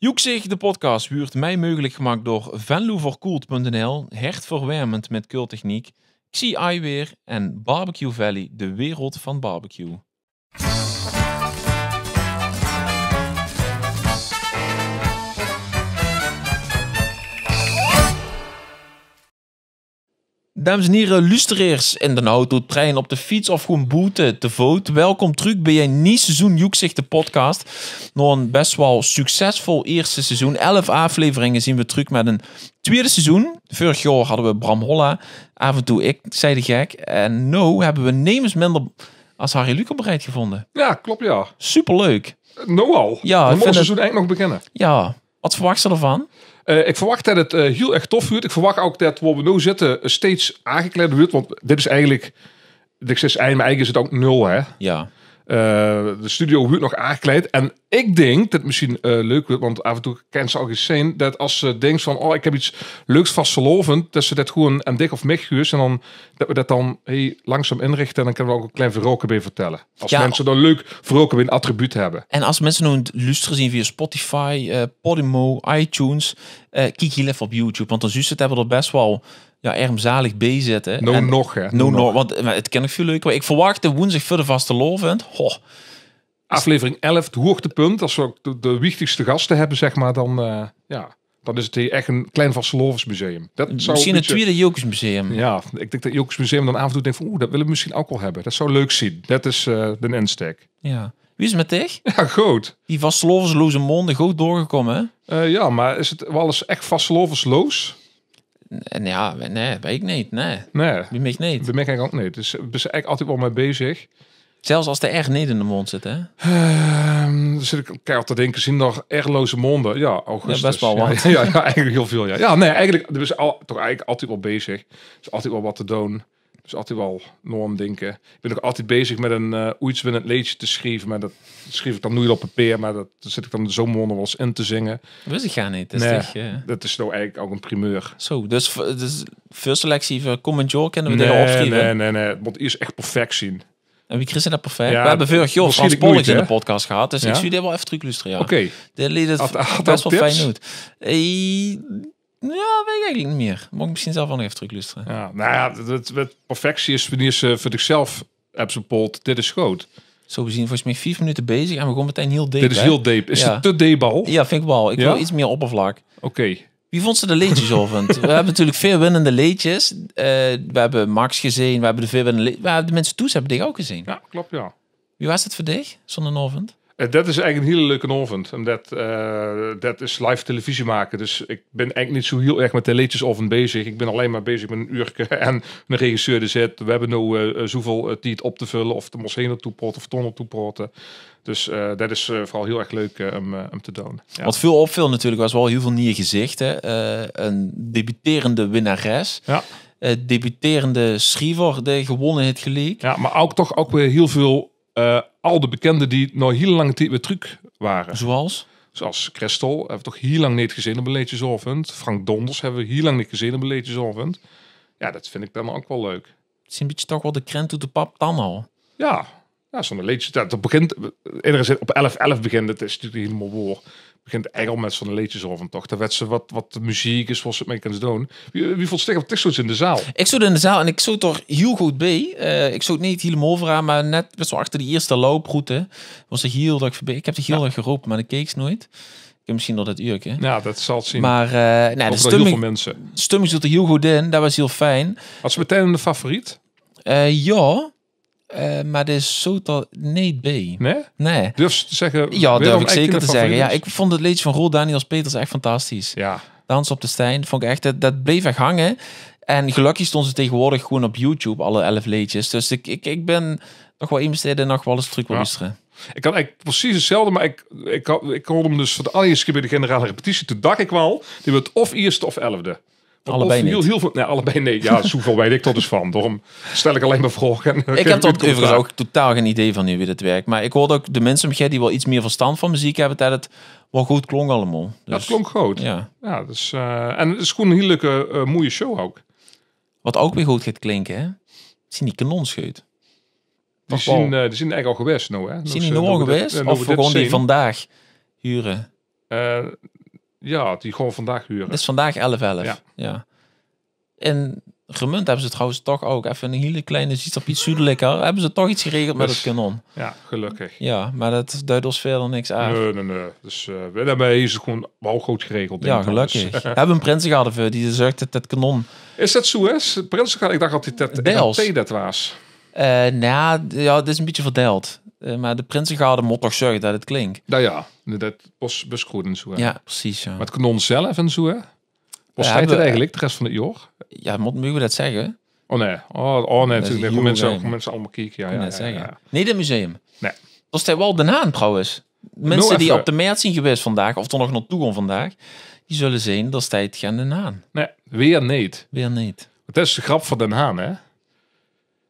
Joekzig, de podcast, wordt mij mogelijk gemaakt door venloverkoeld.nl, hertverwarmend met keultechniek, Xi Eyewear en Barbecue Valley, de wereld van barbecue. Dames en heren, luisteraars in de auto, trein, op de fiets of gewoon boete te voet. Welkom terug bij een nieuw seizoen Joekzig, de podcast. Nog een best wel succesvol eerste seizoen. 11 afleveringen zien we terug met een tweede seizoen. Vorig jaar hadden we Bram Holla, af en toe ik, zei de gek. En nu hebben we nemens minder als Harry Luco bereid gevonden. Ja, klopt ja. Superleuk. Nou al. Ja, dan moet het seizoen eigenlijk nog beginnen. Ja, wat verwacht je ervan? Ik verwacht dat het heel erg tof wordt. Ik verwacht ook dat waar we nu zitten steeds aangekleed wordt. Want dit is eigenlijk... Eigenlijk is het ook 0, hè. Ja. De studio wordt nog aangekleed. En ik denk dat het misschien leuk wordt. Want af en toe kan ze ook eens zijn dat als ze denkt van... Oh, ik heb iets leuks vastgelovend. Dat ze dat gewoon aan dik of meghuis. En dan dat we dat dan langzaam inrichten. En dan kunnen we ook een klein verroken bij vertellen. Als mensen dan leuk verroken bij een attribuut hebben. En als mensen nu het luisteren zien via Spotify, Podimo, iTunes... kijk hier even op YouTube. Want dan zus het hebben we er best wel... Ja, ermzalig bij zitten. Nog, hè. Nog. Want het ken ik veel leuker. Ik verwacht de woensdag voor de vaste lovend. Aflevering 11, het hoogtepunt. Als we ook de wichtigste gasten hebben, zeg maar, dan is het hier echt een klein vastelovensmuseum. Misschien het tweede Jokesmuseum. Ja, ik denk dat Jokesmuseum dan af en toe denkt van, dat willen we misschien ook wel hebben. Dat zou leuk zien. Dat is de insteek. Ja. Wie is het met dich? Ja, goed. Die vastelovensloze monden goed doorgekomen, hè? Ja, maar is het wel eens echt vastelovensloos? Ja, nee, weet ik niet. Nee. Wie mij niet. Bij mij eigenlijk ook niet. Dus ben ze eigenlijk altijd wel mee bezig. Zelfs als er erg niet in de mond zit, hè? Dan zit ik keihard te denken, zien nog ergloze monden. Ja, augustus. Ja, best wel wat. Ja, eigenlijk heel veel, ja. Ja, nee, eigenlijk, er is toch eigenlijk altijd wel bezig. Er is altijd wel wat te doen. Er is altijd wel norm denken. Ik ben ook altijd bezig met een oeidswinnend liedje te schrijven. Maar dat schreef ik dan nu op papier. Maar dat zit ik dan de zomermonden wel eens in te zingen. Wist ik ga niet. Dat is, dat is nou eigenlijk ook een primeur. Zo, dus veel selectie voor Comment Joe kunnen we dit opschrijven? Nee. Het moet eerst echt perfect zien. En wie kreeg dat perfect? Ja, we hebben vorig jaar Frans Pollux in de podcast gehad. Dus ik zie dit wel even terug luisteren. Ja. Oké. Dit liet het best wel fijn uit. Ja, weet ik eigenlijk niet meer. Moet ik misschien zelf wel nog even terug luisteren. Ja, nou ja, het perfectie is wanneer ze voor zichzelf hebben ze polt. Dit is groot. Zo we zien volgens mij 4 minuten bezig en we gaan meteen heel diep. Dit is heel diep. Is het te deepal? Ja, vind ik wel. Ik wil iets meer oppervlak. Oké. Wie vond ze de leedjes over? We hebben natuurlijk veel winnende leedjes. We hebben Max gezien. We hebben de veel winnende leedjes. De mensen toes hebben die ook gezien. Ja, klopt, ja. Wie was het voor dich, zondagavond? Dat is eigenlijk een hele leuke avond. En dat is live televisie maken. Dus ik ben eigenlijk niet zo heel erg met de leedjes over bezig. Ik ben alleen maar bezig met een uurtje en een regisseur die zit. We hebben nu zoveel tijd op te vullen. Of de moschee naartoe praten of ton naartoe praten. Dus dat is vooral heel erg leuk om te doen. Ja. Wat veel opviel natuurlijk was wel heel veel nieuwe gezichten. Een debuterende winnares. Ja. Debuterende schrijver die gewonnen heeft gelijk. Ja, maar ook weer heel veel al de bekenden die nog heel lange tijd weer terug waren. Zoals Christel hebben we toch heel lang niet gezien op een leedjesavond. Frank Donders hebben we heel lang niet gezien op een leedjesavond. Ja, dat vind ik dan ook wel leuk. Het is een beetje toch wel de krent uit de pap dan al. Ja, zo'n leedjes. Dat begint, iedereen zit op 11-11 begint. Het is natuurlijk helemaal voor. Begint eigenlijk al met zo'n leedjesavond toch. Dan werd ze wat de muziek is, zoals het mee kunnen doen. Wie vond het echt in de zaal? Ik stond in de zaal en ik zat er heel goed bij. Ik zat niet helemaal overaan, maar net best wel achter die eerste looproute. Was er heel dat ik heb de heel erg geroepen, maar de keek nooit. Ik heb misschien nog dat uurtje. Ja, dat zal het zien. Maar de stemming zat er heel goed in. Dat was heel fijn. Was ze meteen de favoriet? Ja. Maar er is zo toch niet bij. Nee? Durf je te zeggen? Ja, durf ik zeker te zeggen. Ja, ik vond het liedje van Roel Daniels Peters echt fantastisch. Ja. Dans op de Stijn vond ik echt, dat bleef echt hangen. En gelukkig stond ze tegenwoordig gewoon op YouTube, alle 11 liedjes. Dus ik ben nog wel investeerd en nog wel eens terug wil luisteren. Ik kan eigenlijk precies hetzelfde, maar ik hoorde hem dus voor de allereerste keer bij de generale repetitie. Toen dacht ik wel, die wordt of eerste of 11e. Allebei niet. Heel veel, nee, allebei nee. Ja, zoveel weet ik tot dus van. Daarom stel ik alleen maar vragen. Ik heb tot overigens ook totaal geen idee van hoe dit werkt. Maar ik hoorde ook de mensen om die wel iets meer verstand van muziek hebben, dat het wel goed klonk allemaal. Dus, dat klonk goed. Ja. Dus, en het is gewoon een hele leuke, mooie show ook. Wat ook weer goed gaat klinken, hè? Zien die kanonscheut. Die zijn eigenlijk al geweest, nou, hè? Zien die nog al geweest? Of gewoon die vandaag huren? Ja, die gewoon vandaag huren. Het is vandaag 11-11. Ja. Ja. En Gemunt hebben ze trouwens toch ook even een hele kleine iets op iets zuidelijker. Hebben ze toch iets geregeld met Dus- het kanon. Ja, gelukkig. Ja, maar dat duidt ons verder niks aan. Nee. Dus daarbij is het gewoon wel goed geregeld. denk Ja, ik dan. Dus, gelukkig. We hebben een prinsen gehad voor die zegt dat het kanon. is dat zo, hè? Prinsen, ik dacht dat dit Deels. NLP dat was. Ja, het is een beetje verdeeld. Maar de prinsengarde moet toch zorgen dat het klinkt. Nou ja, dat was goed en zo. Hè? Ja, precies. Ja, Maar het kanon zelf en zo, hè? Was Ja, hij het we- eigenlijk de rest van het jaar? ja mogen we dat zeggen? Oh nee. Oh nee, Dat is natuurlijk. heel Mensen geheim. allemaal kijken. Ja, Ja. zeggen. Nee, het museum. Nee. Dat staat wel Den Haan trouwens. Mensen Nou, die even- op de Meert zijn geweest vandaag, of er nog naartoe gaan vandaag, die zullen zien, dat staat geen Den Haan. Nee, weer niet. Weer niet. Dat is de grap van Den Haan, hè?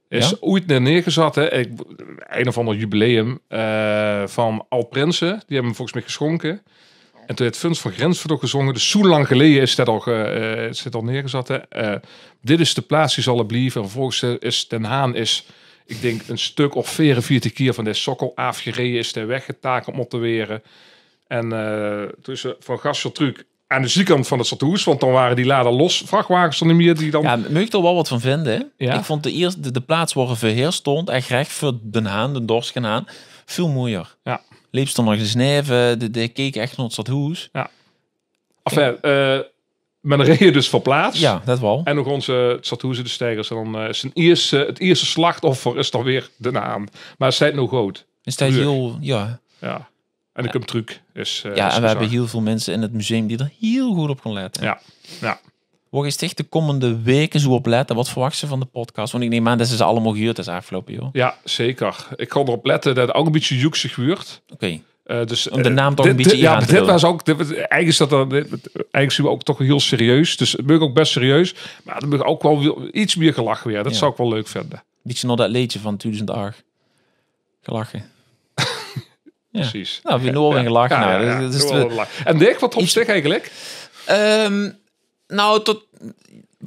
Is Ja? ooit neergezet, hè? Een of ander jubileum van Al Prinsen. Die hebben hem volgens mij geschonken. En toen het Funst van Grensveld ook gezongen. Dus zo lang geleden is dat al neergezet. Hè? Dit is de plaats die zal er blijven. En vervolgens is Den Haan ik denk een stuk of 44 keer van de sokkel afgereden. Is hij weggetaken om op te weren. En tussen Van Gasteltruc aan de zijkant van het stadhuis. Want dan waren die laden los vrachtwagens er niet meer. Die dan... Ja, mag ik er wel wat van vinden. Hè? Ja. Ik vond de plaats waar er verheerst stond, echt recht voor Den Haan, de Dorsken Haan, veel mooier. Ja. Leefst er nog eens neven, de keek echt naar het stadhuis. Enfin, met een reden dus verplaatst. Ja, dat wel. En nog onze stadhuizen de stijgers. En dan is het eerste slachtoffer is dan weer Den Haan. Maar het staat nog goed. Is dat Leuk. heel, ja. Ja. En de Kumtruc is... Ja, is en we gezag. hebben heel veel mensen in het museum die er heel goed op gaan letten. Ja. Ja. Waar is echt de komende weken zo op letten? Wat verwacht ze van de podcast? Want ik neem aan dat ze allemaal gehuurd is afgelopen, joh. Ja, zeker. Ik kan erop letten dat het ook een beetje joeksig wordt. Oké. Dus, Om de naam toch een beetje ja, aan maar te dit vullen. was ook... Eigenlijk is dat dan... Eigenlijk zien we ook toch heel serieus. Dus het moet ook best serieus. Maar er moet ook wel iets meer gelachen weer. Dat Ja. zou ik wel leuk vinden. Beetje naar dat liedje van 2008. Gelachen. Ja. Precies. Nou, we hebben nu al weer gelachen. Nou, dat is Doe de- wel lachen. En Dirk, wat op zich eigenlijk? Nou, tot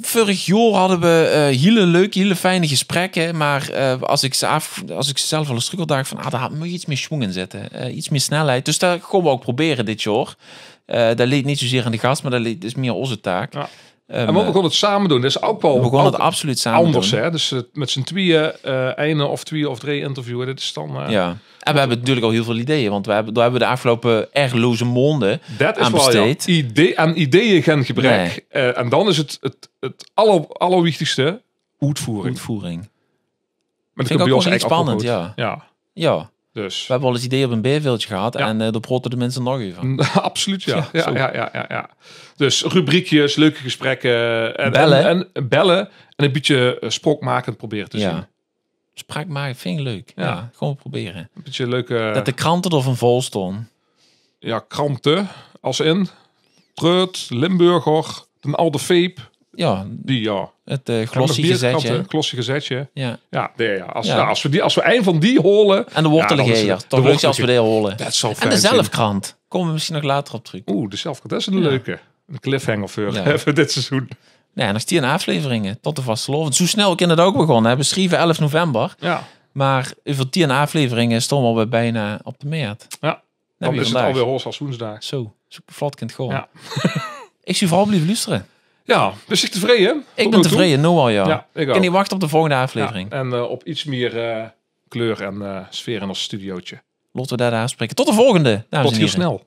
vorig jaar hadden we hele leuke, hele fijne gesprekken. Maar als ik ze zelf wel eens terug dacht van, daar moet je iets meer schwung in zetten. Iets meer snelheid. Dus dat gaan we ook proberen dit jaar. Dat leed niet zozeer aan de gast, maar dat is meer onze taak. Ja. En we begonnen het samen doen. Dat is ook wel we begonnen ook het absoluut samen anders. doen. Hè? Dus met z'n tweeën, ene of twee of drie interviewen. Dit is dan... Ja. En we hebben natuurlijk al heel veel ideeën. Want daar hebben we de afgelopen ergloze maanden dat is aan wel ja, besteed. aan ideeën geen gebrek. En dan is het allerwichtigste uitvoering. Uitvoering. Maar Vind ik ook wel iets spannend, ja. Ja, Ja. dus... We hebben al eens ideeën op een beerveldje gehad. Ja. En daar protten de mensen nog even. Absoluut, ja. Ja, zo. Ja. Dus rubriekjes, leuke gesprekken. En Bellen. En bellen. En een beetje spookmakend proberen te zien. Ja. Spraak maken vind ik leuk. Ja. Ja, gewoon proberen. Een beetje leuke... Dat de kranten er van vol stonden. Ja, kranten. Als in... Treut, Limburger, een oude Veep. Ja, Die, ja. het glossy gezetje. Glossy gezetje. Ja. Ja, nee, ja. Ja. Als we een van die holen... En de worteligeer. Ja, Toch leuk als we die holen. Dat zal En fijn de zijn. zelfkrant. Komen we misschien nog later op terug. Oeh, de zelfkrant. Dat is een Ja. leuke. Een cliffhanger voor, Ja. voor dit seizoen. Nee, nog 10 afleveringen. Tot de vaste lof. Zo snel ik inderdaad ook begonnen. We beschreven 11 november. Ja. Maar over 10 afleveringen stonden we bijna op de meert. Ja. Dan wie is het vandaag. alweer Hoogstelseizoensdag. Zo vlot kind gewoon. Ja. Ik zie vooral blijven luisteren. Ja, dus ik tevreden? Ik Tot ben nu toe? tevreden, nu al ja. Ja, ik Ik ook. kan niet wachten op de volgende aflevering. Ja, en op iets meer kleur en sfeer in ons studiootje. Laten we daar afspreken. Tot de volgende, dames Tot en heel heren. snel.